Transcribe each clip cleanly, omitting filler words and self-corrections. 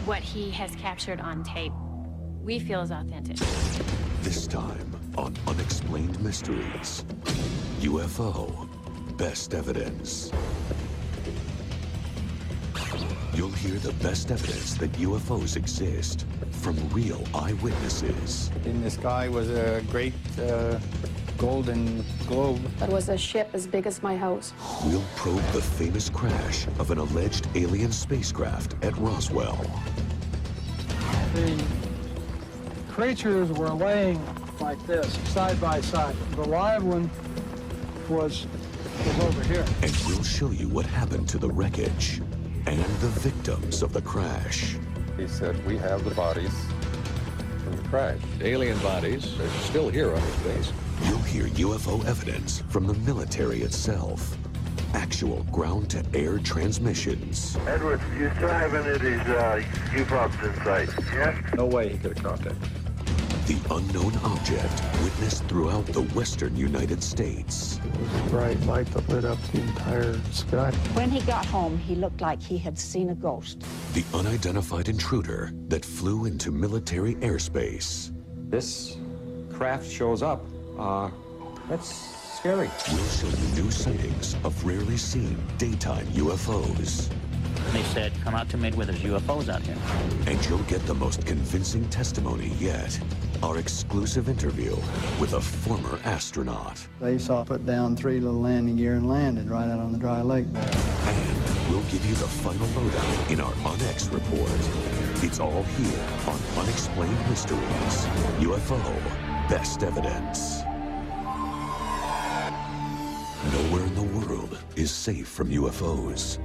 What he has captured on tape, we feel is authentic. This time on Unexplained Mysteries, UFO, Best Evidence. You'll hear the best evidence that UFOs exist from real eyewitnesses. In the sky was a great golden globe. It was a ship as big as my house. We'll probe the famous crash of an alleged alien spacecraft at Roswell. The creatures were laying like this, side by side. The live one was over here. And we'll show you what happened to the wreckage and the victims of the crash. He said, we have the bodies from the crash. Alien bodies are still here on this base. You'll hear UFO evidence from the military itself. Actual ground-to-air transmissions. Edward, you still have any of these UFOs in sight? Yes? No way he could have contacted. The unknown object witnessed throughout the western United States. It was a bright light that lit up the entire sky. When he got home, he looked like he had seen a ghost. The unidentified intruder that flew into military airspace. This craft shows up. That's scary. We'll show you new sightings of rarely seen daytime UFOs. They said, come out to Midway, there's UFOs out here. And you'll get the most convincing testimony yet. Our exclusive interview with a former astronaut. They saw put down 3 little landing gear and landed right out on the dry lake there. And we'll give you the final lowdown in our UNEX report. It's all here on Unexplained Mysteries, UFO, Best Evidence. Nowhere in the world is safe from UFOs.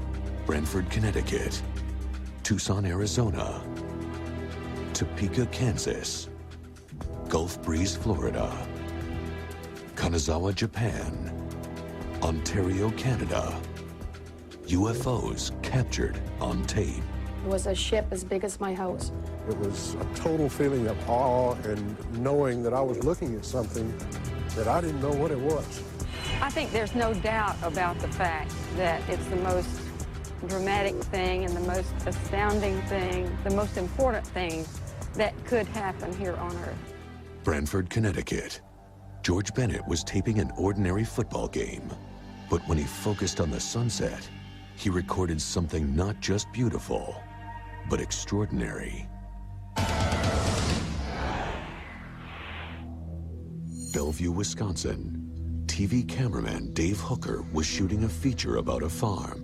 Brantford, Connecticut, Tucson, Arizona, Topeka, Kansas, Gulf Breeze, Florida, Kanazawa, Japan, Ontario, Canada. UFOs captured on tape. It was a ship as big as my house. It was a total feeling of awe and knowing that I was looking at something that I didn't know what it was. I think there's no doubt about the fact that it's the most dramatic thing and the most astounding thing, the most important thing that could happen here on Earth. Brantford, Connecticut. George Bennett was taping an ordinary football game, but when he focused on the sunset, he recorded something not just beautiful, but extraordinary. Bellevue, Wisconsin. TV cameraman Dave Hooker was shooting a feature about a farm.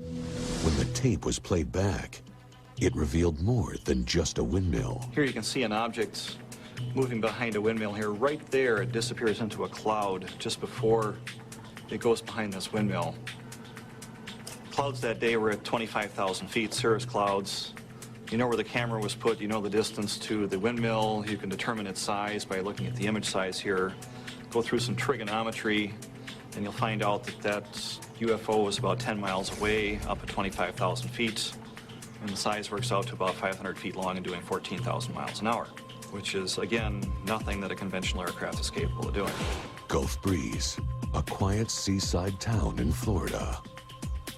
When the tape was played back, it revealed more than just a windmill. Here you can see an object moving behind a windmill here. Right there, it disappears into a cloud just before it goes behind this windmill. Clouds that day were at 25,000 feet, cirrus clouds. You know where the camera was put, you know the distance to the windmill. You can determine its size by looking at the image size here. Go through some trigonometry, and you'll find out that that UFO was about 10 miles away, up at 25,000 feet. And the size works out to about 500 feet long and doing 14,000 miles an hour, which is, again, nothing that a conventional aircraft is capable of doing. Gulf Breeze, a quiet seaside town in Florida.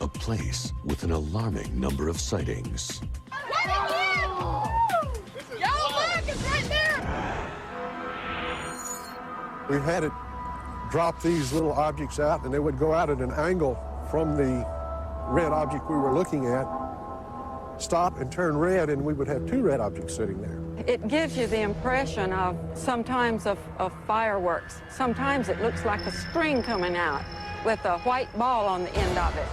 A place with an alarming number of sightings. We've had it drop these little objects out, and they would go out at an angle from the red object we were looking at, stop and turn red, and we would have 2 red objects sitting there. It gives you the impression of sometimes of fireworks. Sometimes it looks like a string coming out with a white ball on the end of it.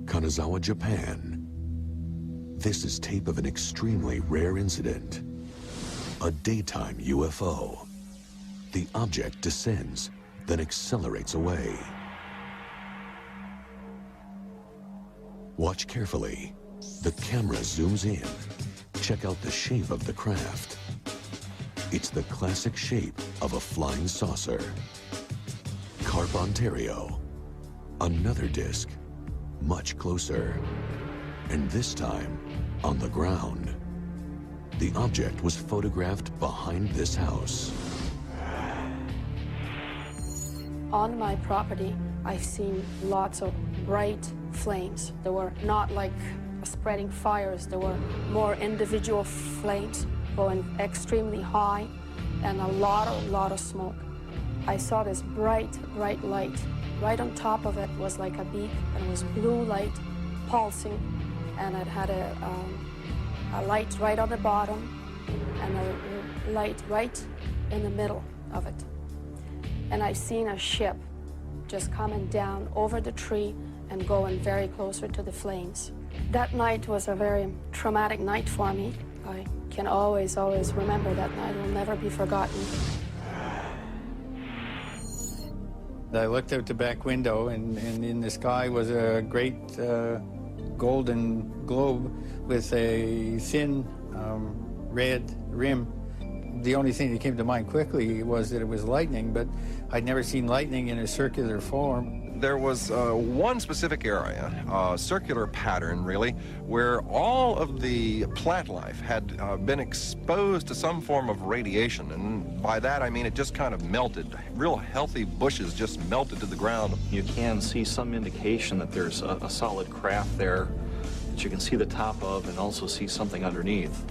Kanazawa, Japan. This is tape of an extremely rare incident. A daytime UFO. The object descends, then accelerates away. Watch carefully. The camera zooms in. Check out the shape of the craft. It's the classic shape of a flying saucer. Carp, Ontario. Another disc, much closer. And this time, on the ground. The object was photographed behind this house. On my property, I've seen lots of bright flames. They were not like spreading fires. There were more individual flames going extremely high and a lot of smoke. I saw this bright light. Right on top of it was like a beak, and it was blue light pulsing, and it had a light right on the bottom and a light right in the middle of it. And I've seen a ship just coming down over the tree and going very closer to the flames. That night was a very traumatic night for me. I can always remember that night. It will never be forgotten. I looked out the back window, and in the sky was a great golden globe with a thin red rim. The only thing that came to mind quickly was that it was lightning, but I'd never seen lightning in a circular form. There was one specific area, a circular pattern really, where all of the plant life had been exposed to some form of radiation, and by that I mean it just kind of melted. Real healthy bushes just melted to the ground. You can see some indication that there's a solid craft there that you can see the top of and also see something underneath.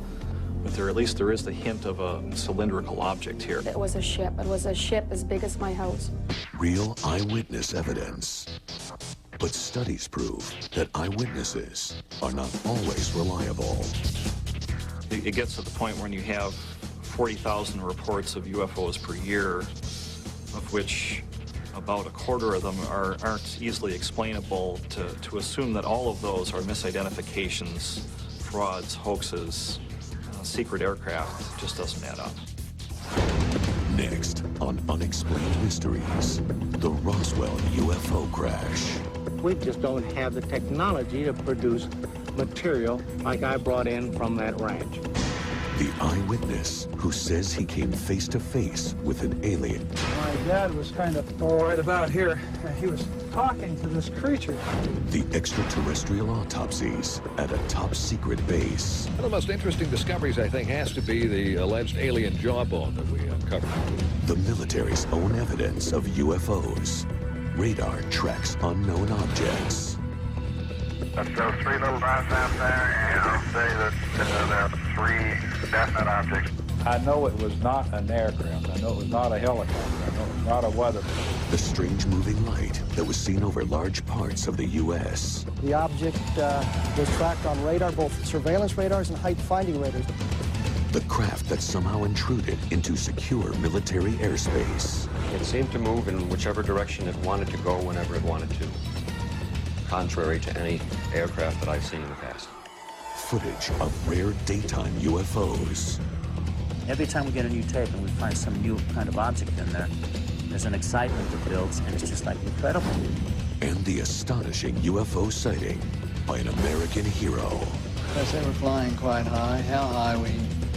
But at least there is the hint of a cylindrical object here. It was a ship. It was a ship as big as my house. Real eyewitness evidence. But studies prove that eyewitnesses are not always reliable. It gets to the point when you have 40,000 reports of UFOs per year, of which about a quarter of them aren't easily explainable. To assume that all of those are misidentifications, frauds, hoaxes, secret aircraft just doesn't add up. Next on Unexplained Mysteries, the Roswell UFO crash. We just don't have the technology to produce material like I brought in from that ranch. The eyewitness who says he came face to face with an alien. My dad was kind of right about here. He was talking to this creature. The extraterrestrial autopsies at a top secret base. One of the most interesting discoveries, I think, has to be the alleged alien jawbone that we uncovered. The military's own evidence of UFOs. Radar tracks unknown objects. That's those three little dots out there, and I'll say that there are three definite objects. I know it was not an aircraft. I know it was not a helicopter. I know it was not a weather balloon. The strange moving light that was seen over large parts of the U.S. The object was tracked on radar, both surveillance radars and height-finding radars. The craft that somehow intruded into secure military airspace. It seemed to move in whichever direction it wanted to go whenever it wanted to, contrary to any aircraft that I've seen in the past. Footage of rare daytime UFOs. Every time we get a new tape and we find some new kind of object in there, there's an excitement that builds, and it's just like incredible. And the astonishing UFO sighting by an American hero. Because they were flying quite high. How high, we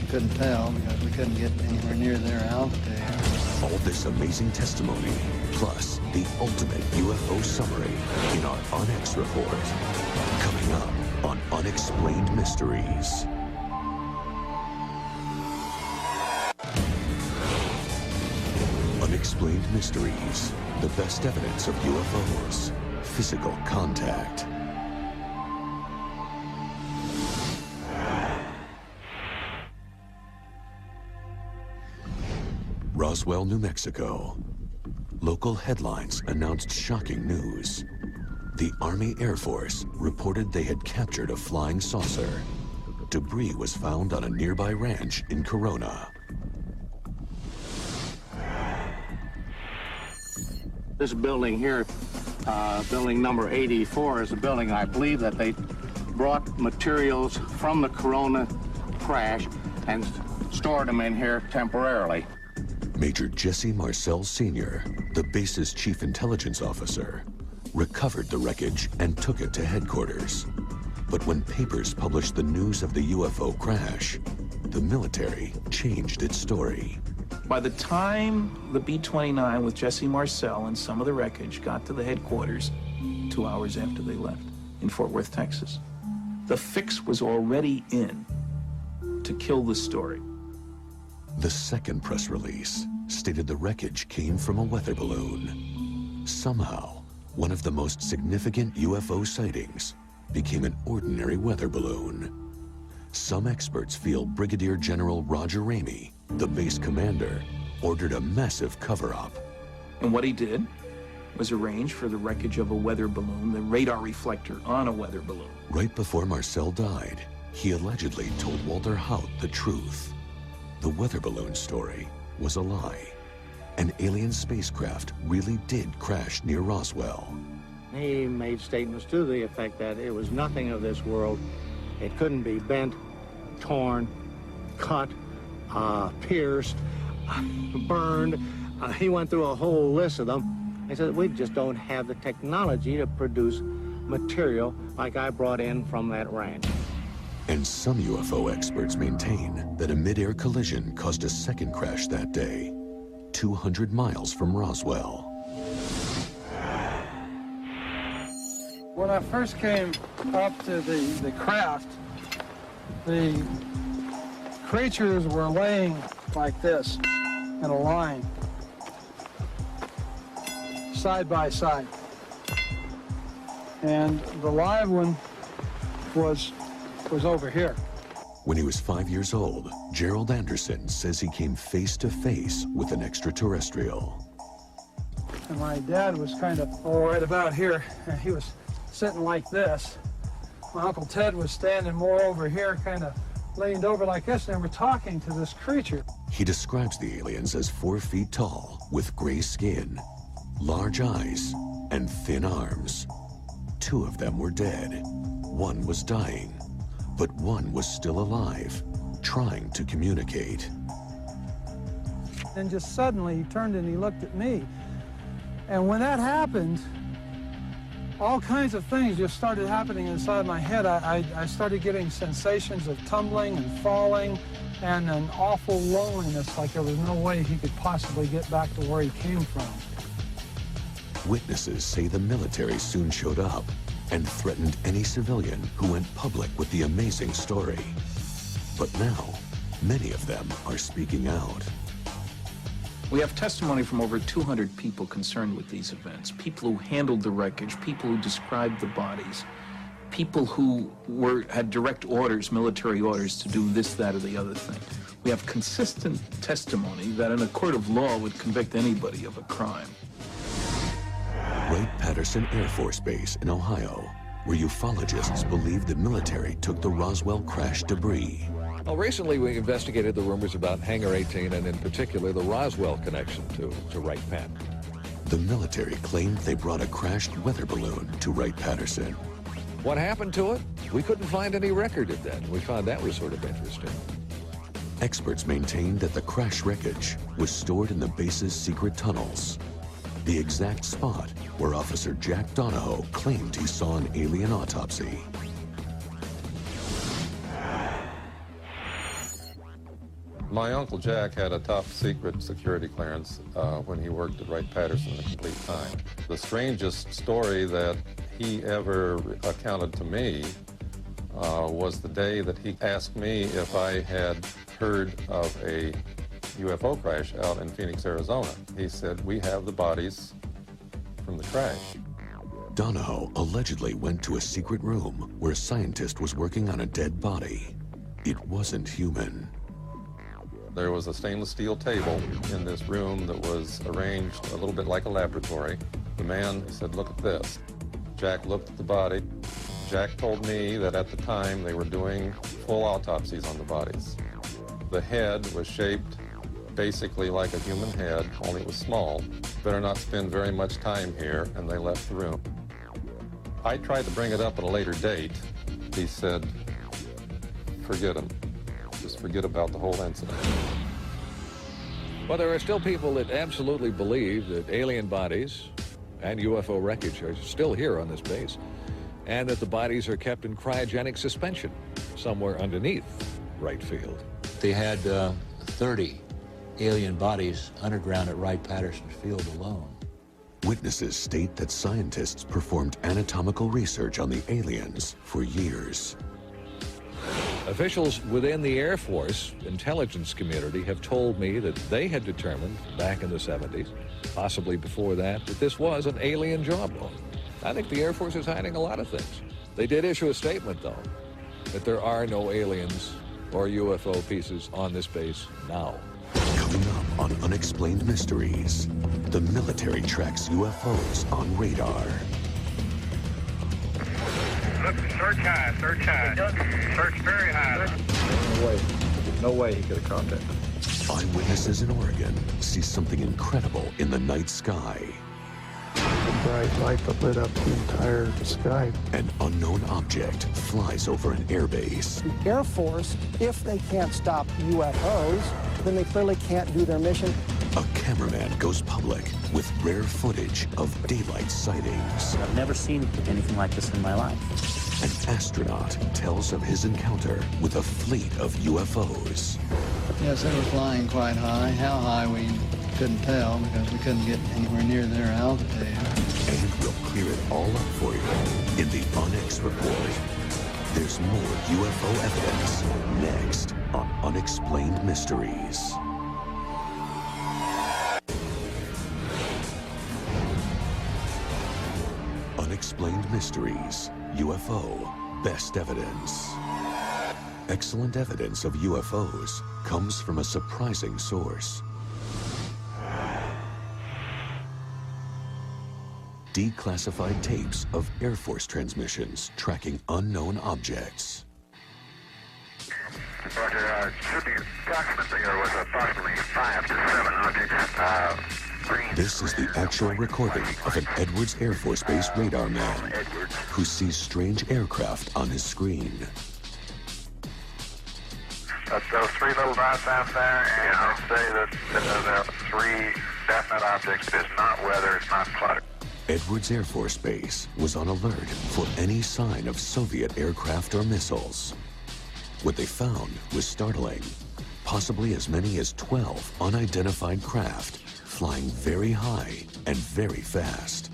couldn't tell because we couldn't get anywhere near their altitude. All this amazing testimony, plus the ultimate UFO summary in our UNEX report. Coming up on Unexplained Mysteries. Unexplained Mysteries, the best evidence of UFOs, physical contact. Roswell, New Mexico. Local headlines announced shocking news. The Army Air Force reported they had captured a flying saucer. Debris was found on a nearby ranch in Corona. This building here, building number 84, is a building I believe that they brought materials from the Corona crash and stored them in here temporarily. Major Jesse Marcel Sr., the base's chief intelligence officer, recovered the wreckage and took it to headquarters. But when papers published the news of the UFO crash, the military changed its story. By the time the B-29 with Jesse Marcel and some of the wreckage got to the headquarters 2 hours after they left in Fort Worth, Texas, the fix was already in to kill the story. The second press release stated the wreckage came from a weather balloon. Somehow, one of the most significant UFO sightings became an ordinary weather balloon. Some experts feel Brigadier General Roger Ramey, the base commander, ordered a massive cover-up. And what he did was arrange for the wreckage of a weather balloon, the radar reflector on a weather balloon. Right before Marcel died, he allegedly told Walter Haut the truth. The weather balloon story was a lie. An alien spacecraft really did crash near Roswell. He made statements to the effect that it was nothing of this world. It couldn't be bent, torn, cut, pierced, burned. He went through a whole list of them. He said, we just don't have the technology to produce material like I brought in from that ranch. And some UFO experts maintain that a mid-air collision caused a second crash that day, 200 miles from Roswell. When I first came up to the craft, the creatures were laying like this in a line, side by side. And the live one was over here. When he was 5 years old, Gerald Anderson says he came face to face with an extraterrestrial. And my dad was kind of right about here, and he was sitting like this. My Uncle Ted was standing more over here, kind of leaned over like this, and we're talking to this creature. He describes the aliens as 4 feet tall, with gray skin, large eyes, and thin arms. 2 of them were dead. 1 was dying, but 1 was still alive, trying to communicate. Then just suddenly he turned and he looked at me. And when that happened, all kinds of things just started happening inside my head. I started getting sensations of tumbling and falling and an awful loneliness, like there was no way he could possibly get back to where he came from. Witnesses say the military soon showed up and threatened any civilian who went public with the amazing story. But now, many of them are speaking out. We have testimony from over 200 people concerned with these events, people who handled the wreckage, people who described the bodies, people who had direct orders, military orders, to do this, that, or the other thing. We have consistent testimony that in a court of law would convict anybody of a crime. Wright-Patterson Air Force Base in Ohio, where ufologists believe the military took the Roswell crash debris. Well, recently we investigated the rumors about Hangar 18 and in particular the Roswell connection to Wright-Pat. The military claimed they brought a crashed weather balloon to Wright-Patterson. What happened to it? We couldn't find any record of that. We found that was sort of interesting. Experts maintained that the crash wreckage was stored in the base's secret tunnels, the exact spot where Officer Jack Donahoe claimed he saw an alien autopsy. My Uncle Jack had a top secret security clearance when he worked at Wright-Patterson the complete time. The strangest story that he ever accounted to me was the day that he asked me if I had heard of a UFO crash out in Phoenix, Arizona. He said, we have the bodies from the crash. Donahoe allegedly went to a secret room where a scientist was working on a dead body. It wasn't human. There was a stainless steel table in this room that was arranged a little bit like a laboratory. The man said, look at this. Jack looked at the body. Jack told me that at the time they were doing full autopsies on the bodies. The head was shaped basically like a human head, only it was small. Better not spend very much time here, and they left the room. I tried to bring it up at a later date. He said, forget him. Just forget about the whole incident. Well, there are still people that absolutely believe that alien bodies and UFO wreckage are still here on this base, and that the bodies are kept in cryogenic suspension somewhere underneath Wright Field. They had 30 alien bodies underground at Wright-Patterson Field alone. Witnesses state that scientists performed anatomical research on the aliens for years. Officials within the Air Force intelligence community have told me that they had determined back in the 70s, possibly before that this was an alien job dog. I think the Air Force is hiding a lot of things. They did issue a statement, though, that there are no aliens or UFO pieces on this base now. Coming up on Unexplained Mysteries, the military tracks UFOs on radar. Look, search high, search high. Search very high. No way he could have contacted. Eyewitnesses in Oregon see something incredible in the night sky. A bright light that lit up the entire sky. An unknown object flies over an airbase. The Air Force, if they can't stop UFOs, then they clearly can't do their mission. A cameraman goes public with rare footage of daylight sightings. I've never seen anything like this in my life. An astronaut tells of his encounter with a fleet of UFOs. Yes, they were flying quite high. How high, we couldn't tell because we couldn't get anywhere near their altitude. And we'll clear it all up for you in the UNEX report. There's more UFO evidence next on Unexplained Mysteries. Unexplained Mysteries, UFO, Best Evidence. Excellent evidence of UFOs comes from a surprising source. Declassified tapes of Air Force transmissions tracking unknown objects. Roger, shooting approximately, there was approximately 5 to 7 objects. This is the actual recording of an Edwards Air Force Base radar man who sees strange aircraft on his screen. Those 3 little dots out there, and I'll say that there are 3 definite objects. It's not weather, it's not clutter. Edwards Air Force Base was on alert for any sign of Soviet aircraft or missiles. What they found was startling. Possibly as many as 12 unidentified craft flying very high and very fast.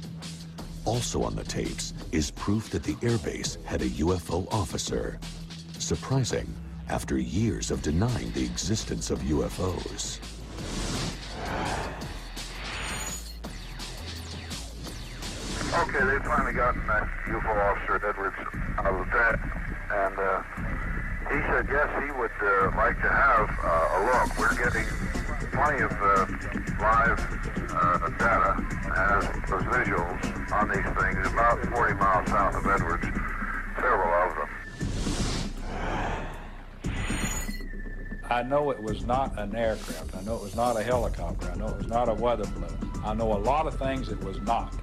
Also on the tapes is proof that the airbase had a UFO officer. Surprising after years of denying the existence of UFOs. Okay, they've finally gotten that UFO officer at Edwards out of that, and he said yes, he would like to have a look. We're getting plenty of live data as visuals on these things about 40 miles south of Edwards, several of them. I know it was not an aircraft. I know it was not a helicopter. I know it was not a weather balloon. I know a lot of things it was not.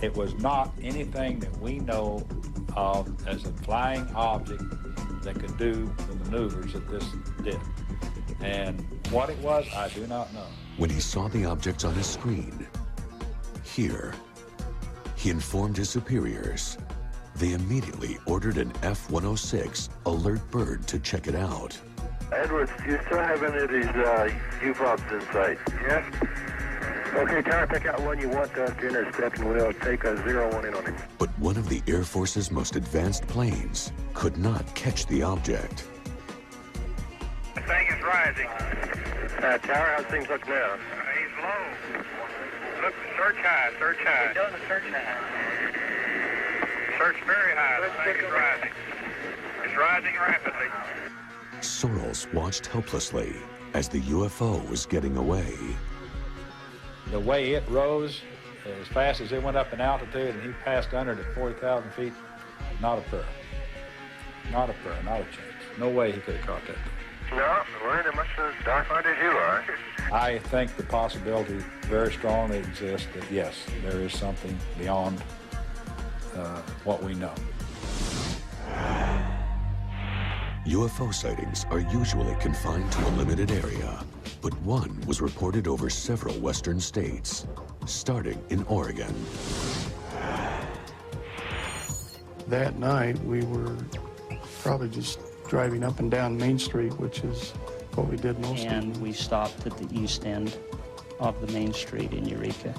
It was not anything that we know of as a flying object that could do the maneuvers that this did. And what it was, I do not know. When he saw the objects on his screen, here, he informed his superiors. They immediately ordered an F-106 alert bird to check it out. Edwards, do you still have any of these UFOs in sight? Yes. Okay, Tower, pick out one you want us to intercept, and we'll take a 0-1 in on him. But one of the Air Force's most advanced planes could not catch the object. The thing is rising. Tower, how's things look now? He's low. Look, search high, search high. He doesn't search high. Search very high. The thing is rising. It's rising rapidly. Sorrells watched helplessly as the UFO was getting away. The way it rose, as fast as it went up in altitude, and he passed under it at 40,000 feet, not a prayer. Not a prayer, not a chance. No way he could have caught that. No, we're in much as dark-minded as you are. I think the possibility very strongly exists that, yes, there is something beyond what we know. UFO sightings are usually confined to a limited area, but one was reported over several western states, starting in Oregon. That night, we were probably just driving up and down Main Street, which is what we did most of the time. And we stopped at the east end of the main street in Eureka,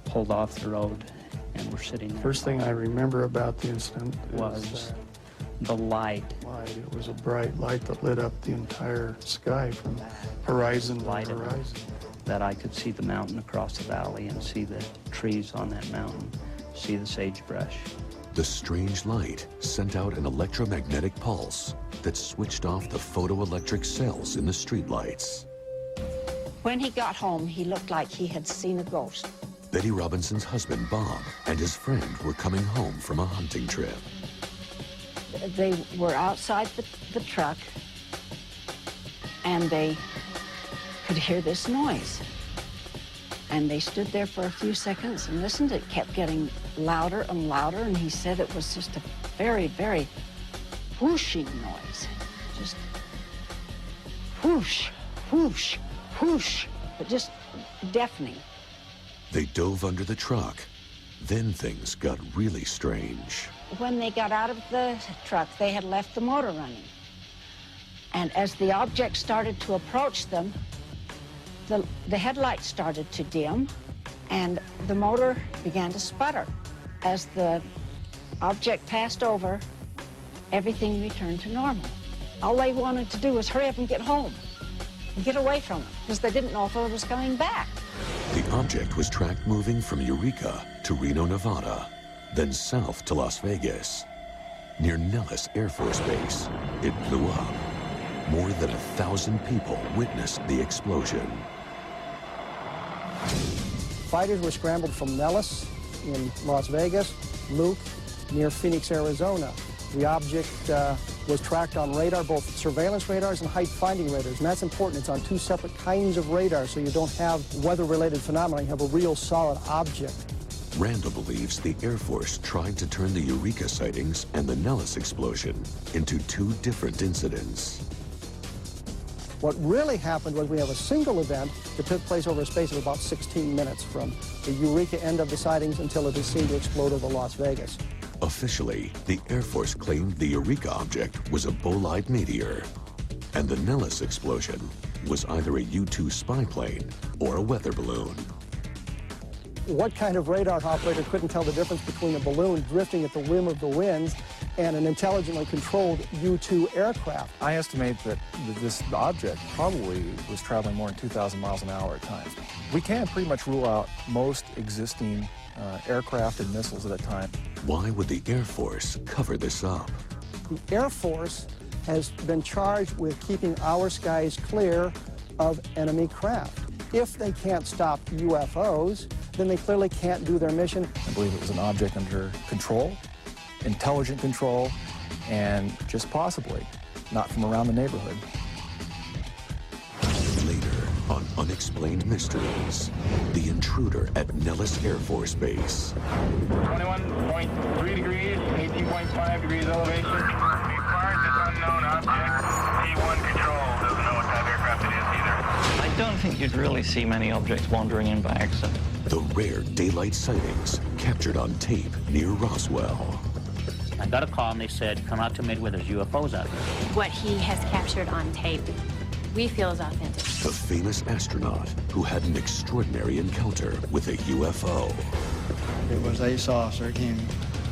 pulled off the road, and we're sitting there. First thing I remember about the incident was the light light. It was a bright light that lit up the entire sky from horizon to Light horizon. enough that I could see the mountain across the valley and see the trees on that mountain, see the sagebrush. The strange light sent out an electromagnetic pulse that switched off the photoelectric cells in the streetlights. When he got home, he looked like he had seen a ghost. Betty Robinson's husband, Bob, and his friend were coming home from a hunting trip. They were outside the truck, and they could hear this noise. And they stood there for a few seconds and listened. It kept getting louder and louder, and he said it was just a very, very whooshing noise. Just whoosh, whoosh, whoosh, but just deafening. They dove under the truck. Then things got really strange. When they got out of the truck, they had left the motor running. And as the object started to approach them, the headlights started to dim, and the motor began to sputter. As the object passed over, everything returned to normal. All they wanted to do was hurry up and get home, and get away from it, because they didn't know if it was coming back. The object was tracked moving from Eureka to Reno, Nevada, then south to Las Vegas. Near Nellis Air Force Base, it blew up. More than 1,000 people witnessed the explosion. Fighters were scrambled from Nellis in Las Vegas, Luke near Phoenix, Arizona. The object was tracked on radar, both surveillance radars and height-finding radars, and that's important. It's on two separate kinds of radar, so you don't have weather-related phenomena. You have a real solid object. Randall believes the Air Force tried to turn the Eureka sightings and the Nellis explosion into two different incidents. What really happened was we have a single event that took place over a space of about 16 minutes from the Eureka end of the sightings until it is seen to explode over Las Vegas. Officially, the Air Force claimed the Eureka object was a bolide meteor, and the Nellis explosion was either a U-2 spy plane or a weather balloon. What kind of radar operator couldn't tell the difference between a balloon drifting at the whim of the winds and an intelligently controlled U-2 aircraft? I estimate that this object probably was traveling more than 2,000 miles an hour at times. We can pretty much rule out most existing aircraft and missiles at that time. Why would the Air Force cover this up? The Air Force has been charged with keeping our skies clear of enemy craft. If they can't stop UFOs, then they clearly can't do their mission. I believe it was an object under control, intelligent control, and just possibly not from around the neighborhood. Later on Unexplained Mysteries, the intruder at Nellis Air Force Base. 21.3 degrees, 18.5 degrees elevation. Required this unknown object. P1 control doesn't know what type of aircraft it is either. I don't think you'd really see many objects wandering in by accident. The rare daylight sightings captured on tape near Roswell. I got a call and they said, come out to Midway, there's UFOs out there. What he has captured on tape, we feel is authentic. The famous astronaut who had an extraordinary encounter with a UFO. It was a saucer, came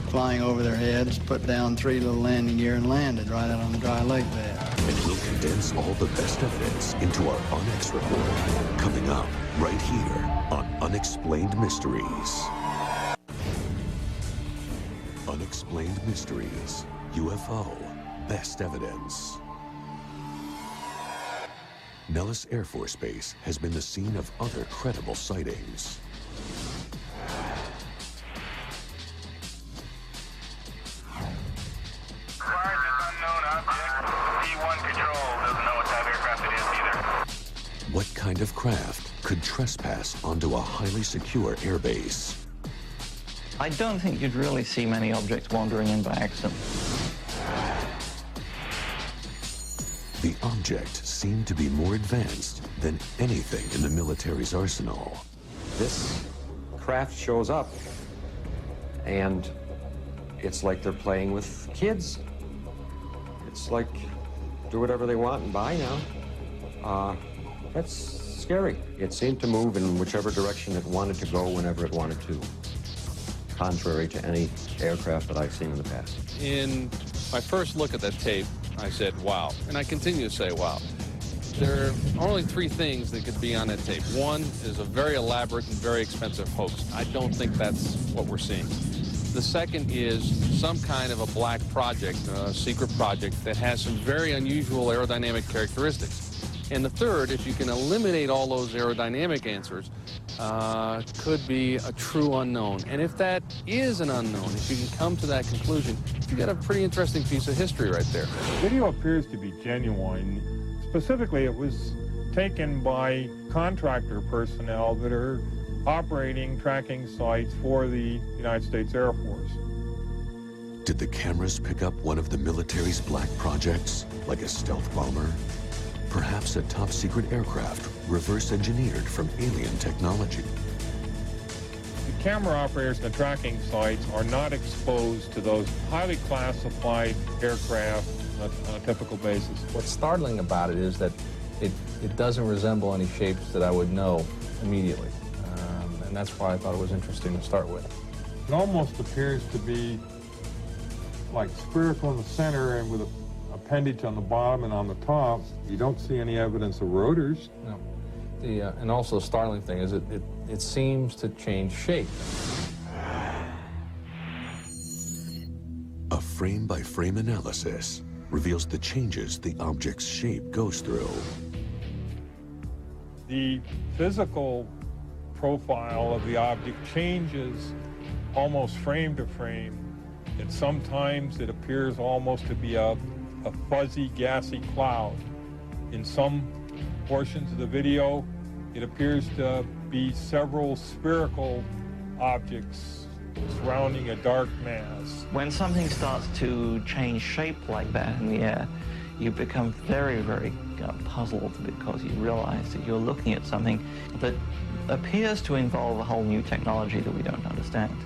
flying over their heads, put down 3 little landing gear and landed right out on the dry lake bed. And we'll condense all the best evidence into our Onyx report, coming up right here on Unexplained Mysteries. Unexplained Mysteries, UFO, Best Evidence. Nellis Air Force Base has been the scene of other credible sightings. Required this unknown object. P1 control doesn't know what type of aircraft it is either. What kind of craft could trespass onto a highly secure airbase? I don't think you'd really see many objects wandering in by accident. The object seemed to be more advanced than anything in the military's arsenal. This craft shows up, and it's like they're playing with kids. It's like, do whatever they want and buy now. That's scary. It seemed to move in whichever direction it wanted to go whenever it wanted to, contrary to any aircraft that I've seen in the past. In my first look at that tape, I said, wow. And I continue to say, wow. There are only three things that could be on that tape. One is a very elaborate and very expensive hoax. I don't think that's what we're seeing. The second is some kind of a black project, a secret project that has some very unusual aerodynamic characteristics. And the third, if you can eliminate all those aerodynamic answers, could be a true unknown. And if that is an unknown, if you can come to that conclusion, you got a pretty interesting piece of history right there. The video appears to be genuine. Specifically, it was taken by contractor personnel that are operating tracking sites for the United States Air Force. Did the cameras pick up one of the military's black projects, like a stealth bomber? Perhaps a top-secret aircraft reverse-engineered from alien technology. The camera operators and the tracking sites are not exposed to those highly classified aircraft on a typical basis. What's startling about it is that it doesn't resemble any shapes that I would know immediately. And that's why I thought it was interesting to start with. It almost appears to be like spherical in the center and with a appendage on the bottom and on the top. You don't see any evidence of rotors. No. And also the startling thing is it seems to change shape. A frame-by-frame analysis reveals the changes the object's shape goes through. The physical profile of the object changes almost frame to frame, and sometimes it appears almost to be a fuzzy, gassy cloud. In some portions of the video, it appears to be several spherical objects surrounding a dark mass. When something starts to change shape like that in the air, you become very, very puzzled because you realize that you're looking at something that appears to involve a whole new technology that we don't understand.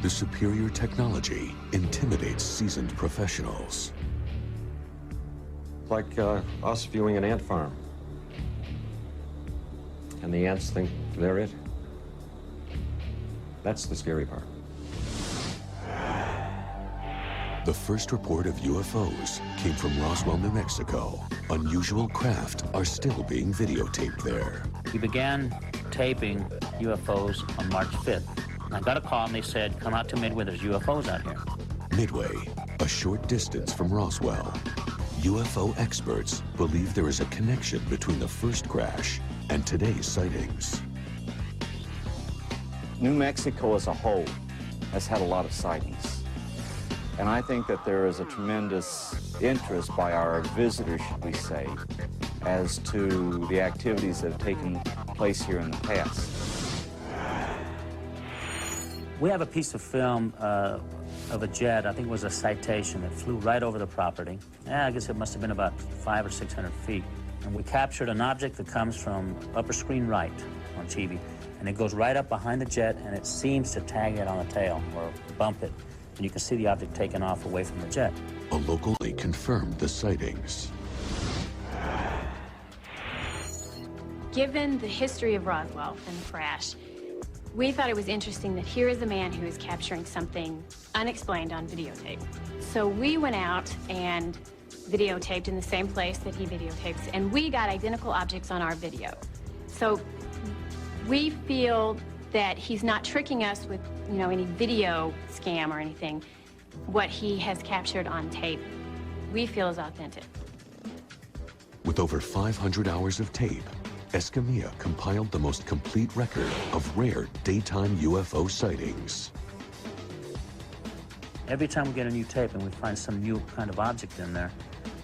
The superior technology intimidates seasoned professionals. Like us viewing an ant farm. And the ants think they're it. That's the scary part. The first report of UFOs came from Roswell, New Mexico. Unusual craft are still being videotaped there. We began taping UFOs on March 5th. And I got a call and they said, come out to Midway, there's UFOs out here. Midway, a short distance from Roswell. UFO experts believe there is a connection between the first crash and today's sightings. New Mexico as a whole has had a lot of sightings. And I think that there is a tremendous interest by our visitors, should we say, as to the activities that have taken place here in the past. We have a piece of film of a jet, I think it was a Citation, that flew right over the property. I guess it must have been about 500 or 600 feet. And we captured an object that comes from upper screen right on TV. And it goes right up behind the jet, and it seems to tag it on the tail or bump it. And you can see the object taken off away from the jet. A local lake confirmed the sightings. Given the history of Roswell and the crash, we thought it was interesting that here is a man who is capturing something unexplained on videotape. So we went out and videotaped in the same place that he videotapes, and we got identical objects on our video. So we feel that he's not tricking us with, any video scam or anything. What he has captured on tape, we feel is authentic. With over 500 hours of tape, Escamilla compiled the most complete record of rare daytime UFO sightings. Every time we get a new tape and we find some new kind of object in there,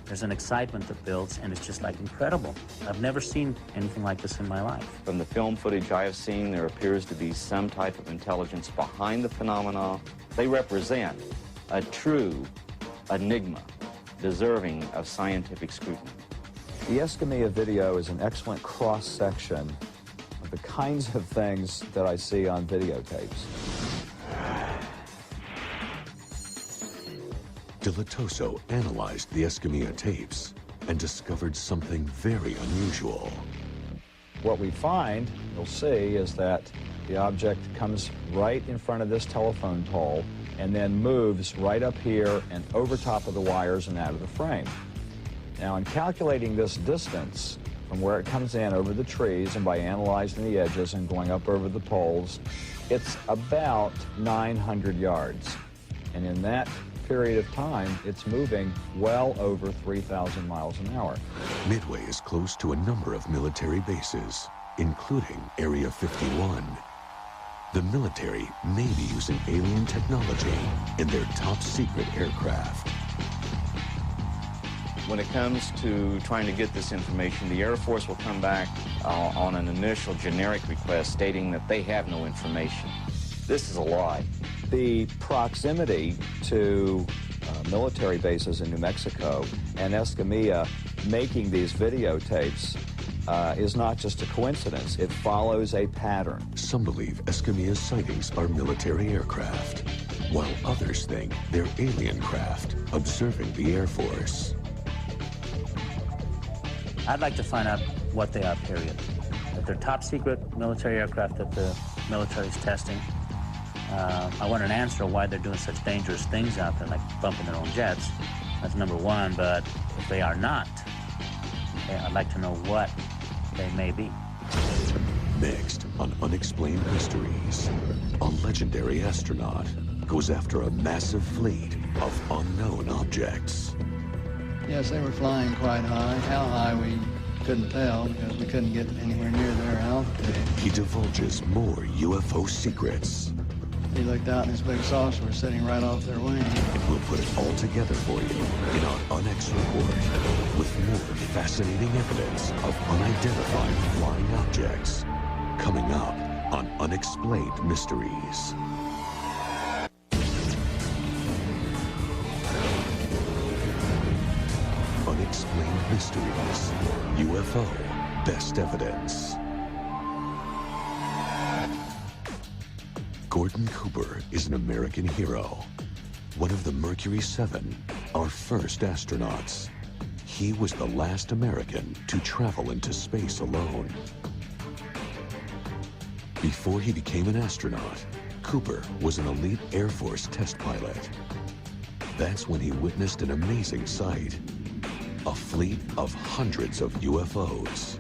there's an excitement that builds, and it's just like incredible. I've never seen anything like this in my life. From the film footage I have seen, there appears to be some type of intelligence behind the phenomena. They represent a true enigma deserving of scientific scrutiny. The Escamilla video is an excellent cross-section of the kinds of things that I see on videotapes. Dilatoso analyzed the Escamilla tapes and discovered something very unusual. What we find, you'll see, is that The object comes right in front of this telephone pole and then moves right up here and over top of the wires and out of the frame. Now, in calculating this distance from where it comes in over the trees and by analyzing the edges and going up over the poles, it's about 900 yards. And in that period of time, it's moving well over 3,000 miles an hour. Midway is close to a number of military bases, including Area 51. The military may be using alien technology in their top-secret aircraft. When it comes to trying to get this information, the Air Force will come back on an initial generic request stating that they have no information. This is a lie. The proximity to military bases in New Mexico and Escamilla making these videotapes is not just a coincidence. It follows a pattern. Some believe Escamilla's sightings are military aircraft, while others think they're alien craft observing the Air Force. I'd like to find out what they are, period. If they're top secret military aircraft that the military's testing, I want an answer of why they're doing such dangerous things out there, like bumping their own jets. That's number one, but if they are not, I'd like to know what they may be. Next on Unexplained Mysteries, a legendary astronaut goes after a massive fleet of unknown objects. Yes, they were flying quite high. How high, we couldn't tell because we couldn't get anywhere near their altitude. He divulges more UFO secrets. He looked out and this big saucer was sitting right off their wing. We'll put it all together for you in our UNEX report with more fascinating evidence of unidentified flying objects coming up on Unexplained Mysteries. Unexplained Mysteries, UFO Best Evidence. Gordon Cooper is an American hero, one of the Mercury 7, our first astronauts. He was the last American to travel into space alone. Before he became an astronaut, Cooper was an elite Air Force test pilot. That's when he witnessed an amazing sight, a fleet of hundreds of UFOs.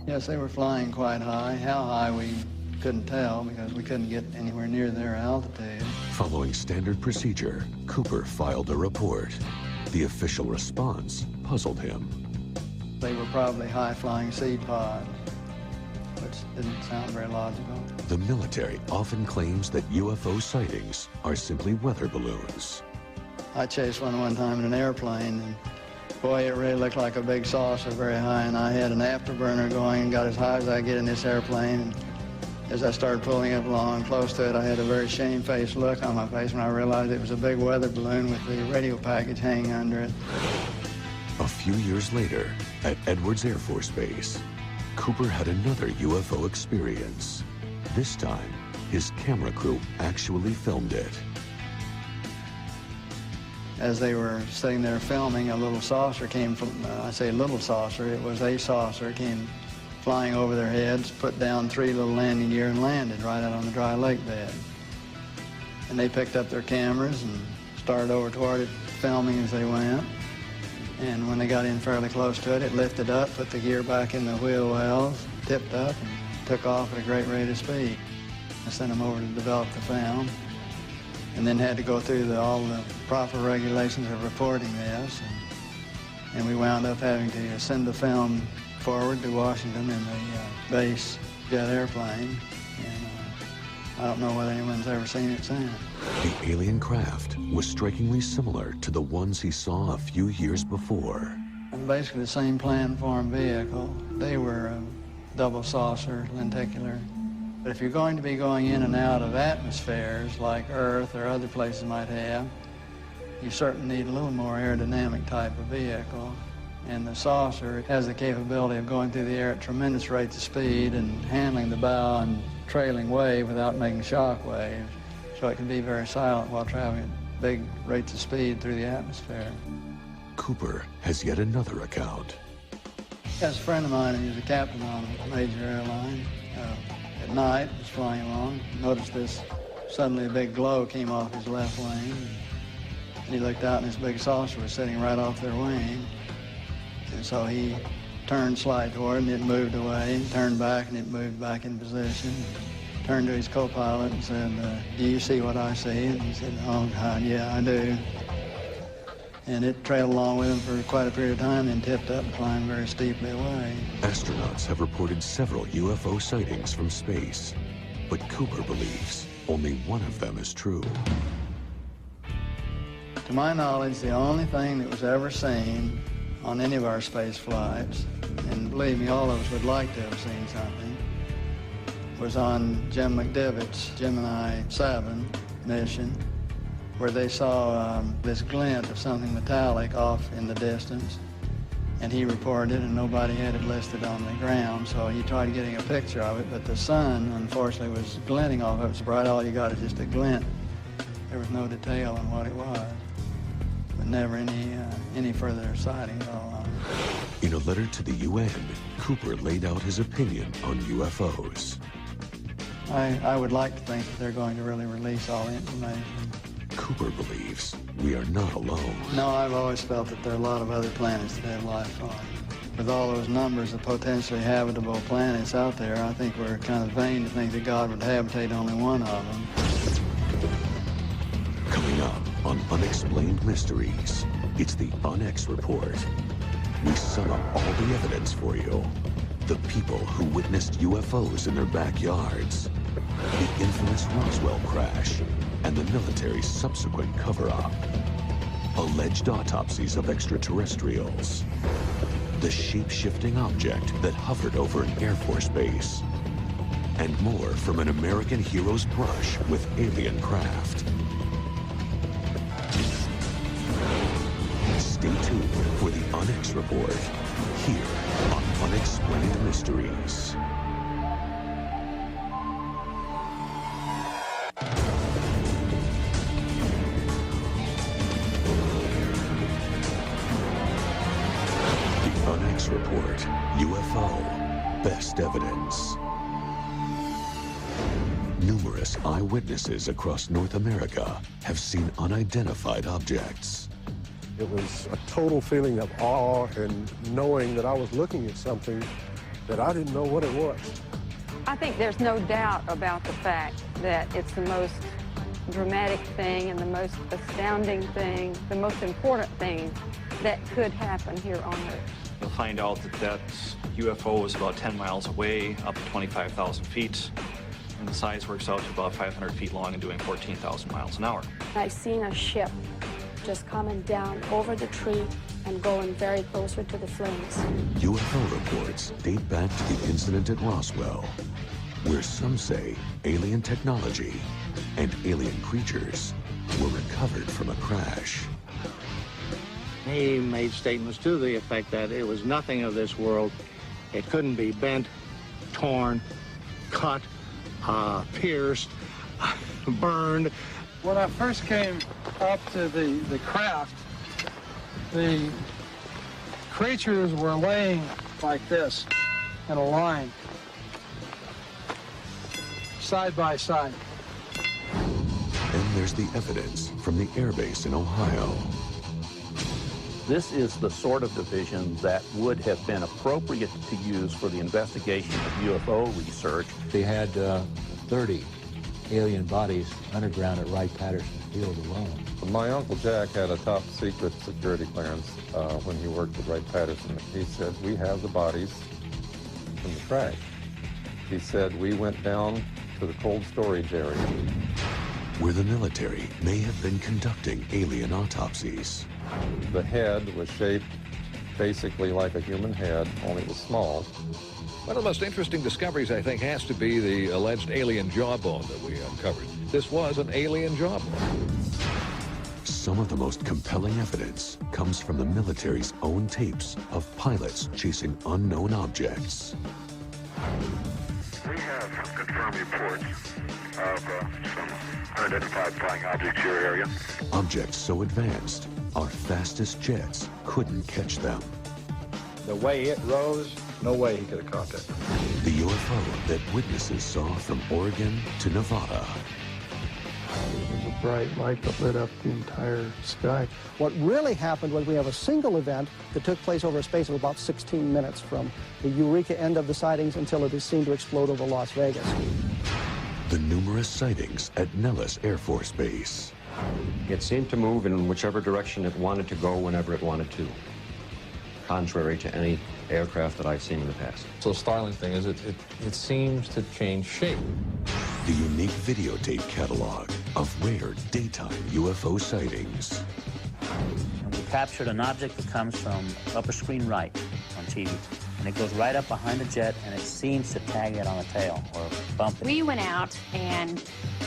Yes, they were flying quite high. How high, we couldn't tell because we couldn't get anywhere near their altitude. Following standard procedure, Cooper filed a report. The official response puzzled him. They were probably high-flying seed pods, which didn't sound very logical. The military often claims that UFO sightings are simply weather balloons. I chased one time in an airplane, and boy, it really looked like a big saucer very high, and I had an afterburner going and got as high as I could in this airplane. And as I started pulling up along close to it, I had a very shamefaced look on my face when I realized it was a big weather balloon with the radio package hanging under it. A few years later, at Edwards Air Force Base, Cooper had another UFO experience. This time, his camera crew actually filmed it. As they were sitting there filming, a little saucer came from, I say little saucer, it was a saucer, came flying over their heads, put down 3 little landing gear and landed right out on the dry lake bed. And they picked up their cameras and started over toward it, filming as they went. And when they got in fairly close to it, it lifted up, put the gear back in the wheel wells, tipped up, and took off at a great rate of speed. I sent them over to develop the film, and then had to go through all the proper regulations of reporting this. And we wound up having to send the film forward to Washington in the base jet airplane. And I don't know whether anyone's ever seen it since. The alien craft was strikingly similar to the ones he saw a few years before. And basically the same planform vehicle. They were a double saucer, lenticular. But if you're going to be going in and out of atmospheres like Earth or other places might have, you certainly need a little more aerodynamic type of vehicle. And the saucer has the capability of going through the air at tremendous rates of speed and handling the bow and trailing wave without making shock waves. So it can be very silent while traveling at big rates of speed through the atmosphere. Cooper has yet another account. Yes, a friend of mine who's a captain on a major airline. At night, was flying along, noticed this, suddenly a big glow came off his left wing. And he looked out and this big saucer was sitting right off their wing. And so he turned slight toward and it moved away, turned back and it moved back in position. Turned to his co-pilot and said, do you see what I see? And he said, oh God, yeah, I do. And it trailed along with him for quite a period of time, then tipped up and climbed very steeply away. Astronauts have reported several UFO sightings from space, but Cooper believes only one of them is true. To my knowledge, the only thing that was ever seen on any of our space flights, and believe me, all of us would like to have seen something, was on Jim McDivitt's Gemini 7 mission, where they saw this glint of something metallic off in the distance. And he reported it, and nobody had it listed on the ground, so he tried getting a picture of it, but the sun, unfortunately, was glinting off. It was bright, all you got is just a glint. There was no detail on what it was, but never any further sighting at all on it. In a letter to the UN, Cooper laid out his opinion on UFOs. I would like to think that they're going to really release all the information. Cooper believes we are not alone. No, I've always felt that there are a lot of other planets that have life on. With all those numbers of potentially habitable planets out there, I think we're kind of vain to think that God would habitate only one of them. Coming up on Unexplained Mysteries, it's the UNEX Report. We sum up all the evidence for you. The people who witnessed UFOs in their backyards, the infamous Roswell crash, and the military's subsequent cover-up, alleged autopsies of extraterrestrials, the shape-shifting object that hovered over an Air Force base, and more from an American hero's brush with alien craft. Stay tuned for the UNEX Report, here on Unexplained Mysteries. UNEX Report, UFO, best evidence. Numerous eyewitnesses across North America have seen unidentified objects. It was a total feeling of awe and knowing that I was looking at something that I didn't know what it was. I think there's no doubt about the fact that it's the most dramatic thing and the most astounding thing, the most important thing that could happen here on Earth. You'll find out that that UFO is about 10 miles away, up to 25,000 feet, and the size works out to about 500 feet long and doing 14,000 miles an hour. I've seen a ship just coming down over the tree and going very closer to the flames. UFO reports date back to the incident at Roswell, where some say alien technology and alien creatures were recovered from a crash. He made statements to the effect that it was nothing of this world. It couldn't be bent, torn, cut, pierced, burned. When I first came up to the craft, the creatures were laying like this in a line, side by side. And there's the evidence from the airbase in Ohio. This is the sort of division that would have been appropriate to use for the investigation of UFO research. They had 30 alien bodies underground at Wright-Patterson Field alone. My Uncle Jack had a top secret security clearance when he worked at Wright-Patterson. He said, we have the bodies from the crash. He said, we went down to the cold storage area, where the military may have been conducting alien autopsies. The head was shaped basically like a human head, only it was small. One of the most interesting discoveries, I think, has to be the alleged alien jawbone that we uncovered. This was an alien jawbone. Some of the most compelling evidence comes from the military's own tapes of pilots chasing unknown objects. We have confirmed reports of some unidentified flying objects in your area. Objects so advanced, our fastest jets couldn't catch them. The way it rose, no way he could have caught that. The UFO that witnesses saw from Oregon to Nevada. It was a bright light that lit up the entire sky. What really happened was we have a single event that took place over a space of about 16 minutes from the Eureka end of the sightings until it is seen to explode over Las Vegas. The numerous sightings at Nellis Air Force Base. It seemed to move in whichever direction it wanted to go whenever it wanted to, contrary to any aircraft that I've seen in the past. So the startling thing is it seems to change shape. The unique videotape catalog of rare daytime UFO sightings. And we captured an object that comes from upper screen right on TV. And it goes right up behind the jet, and it seems to tag it on the tail or bump it. We went out and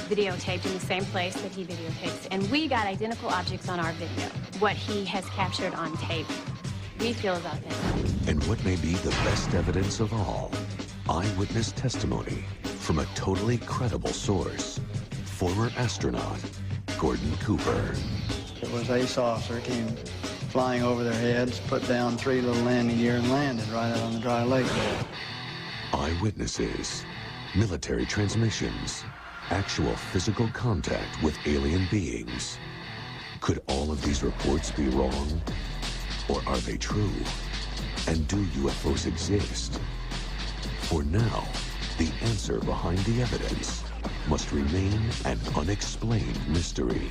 videotaped in the same place that he videotapes, and we got identical objects on our video. What he has captured on tape, we feel is authentic. And what may be the best evidence of all, eyewitness testimony from a totally credible source, former astronaut Gordon Cooper. It was a saucer, came flying over their heads, put down 3 little landing gear and landed right out on the dry lake there. Eyewitnesses, military transmissions, actual physical contact with alien beings. Could all of these reports be wrong? Or are they true? And do UFOs exist? For now, the answer behind the evidence must remain an unexplained mystery.